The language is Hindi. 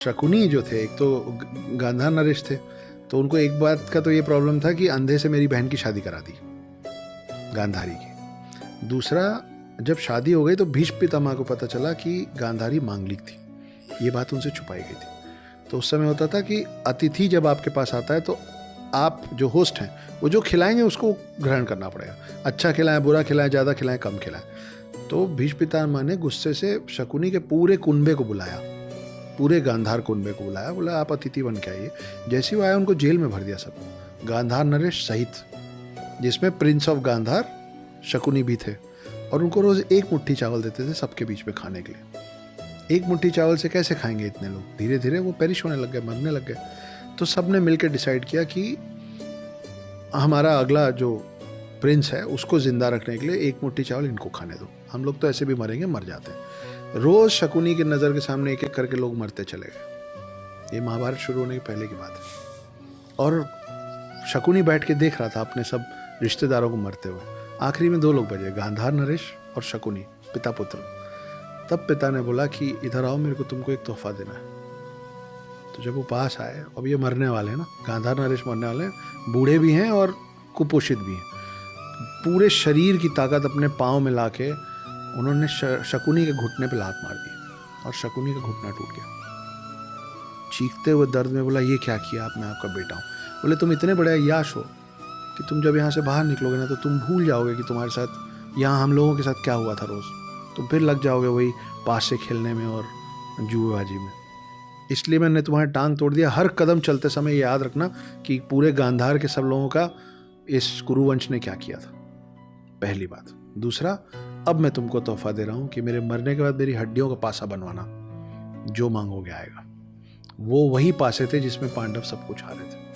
शकुनी जो थे, एक तो गांधार नरेश थे, तो उनको एक बात का तो ये प्रॉब्लम था कि अंधे से मेरी बहन की शादी करा दी, गांधारी की। दूसरा, जब शादी हो गई तो भीष्म पितामह को पता चला कि गांधारी मांगलिक थी, ये बात उनसे छुपाई गई थी। तो उस समय होता था कि अतिथि जब आपके पास आता है तो आप जो होस्ट हैं वो जो खिलाएंगे उसको ग्रहण करना पड़ेगा, अच्छा खिलाएं, बुरा खिलाएं, ज़्यादा खिलाएं, कम खिलाएं। तो भीष्म पितामह ने गुस्से से शकुनी के पूरे कुनबे को बुलाया, पूरे गांधार कुनबे को बुलाया, बोला आप अतिथि बन के आइए। जैसे ही वो आया उनको जेल में भर दिया सबको, गांधार नरेश सहित, जिसमें प्रिंस ऑफ गांधार शकुनी भी थे। और उनको रोज एक मुट्ठी चावल देते थे सबके बीच में खाने के लिए। एक मुट्ठी चावल से कैसे खाएंगे इतने लोग? धीरे धीरे वो पेरिश होने लग गए, मरने लग गए। तो सबने मिलकर डिसाइड किया कि हमारा अगला जो प्रिंस है उसको जिंदा रखने के लिए एक मुट्ठी चावल इनको खाने दो, हम लोग तो ऐसे भी मरेंगे, मर जाते हैं। रोज शकुनी की नज़र के सामने एक एक करके लोग मरते चले गए। ये महाभारत शुरू होने के पहले की बात है। और शकुनी बैठ के देख रहा था अपने सब रिश्तेदारों को मरते हुए। आखिरी में दो लोग बचे, गांधार नरेश और शकुनी, पिता पुत्र। तब पिता ने बोला कि इधर आओ, मेरे को तुमको एक तोहफा देना है। तो जब वो पास आए, अब ये मरने वाले हैं ना, गांधार नरेश मरने वाले हैं, बूढ़े भी हैं और कुपोषित भी हैं। पूरे शरीर की ताकत अपने पाँव में ला के उन्होंने शकुनी के घुटने पे लात मार दी और शकुनी का घुटना टूट गया। चीखते हुए दर्द में बोला, ये क्या किया आप? मैं आपका बेटा हूँ। बोले तुम इतने बड़े अय्याश हो कि तुम जब यहाँ से बाहर निकलोगे ना तो तुम भूल जाओगे कि तुम्हारे साथ यहाँ हम लोगों के साथ क्या हुआ था रोज़। तुम फिर लग जाओगे वही पास से खेलने में और जुएबाजी में। इसलिए मैंने तुम्हारी टांग तोड़ दिया। हर कदम चलते समय ये याद रखना कि पूरे गांधार के सब लोगों का इस कुरुवंश ने क्या किया था, पहली बात। दूसरा, अब मैं तुमको तोहफा दे रहा हूँ कि मेरे मरने के बाद मेरी हड्डियों का पासा बनवाना, जो मांगोगे आएगा। वो वही पासे थे जिसमें पांडव सब कुछ हारे थे।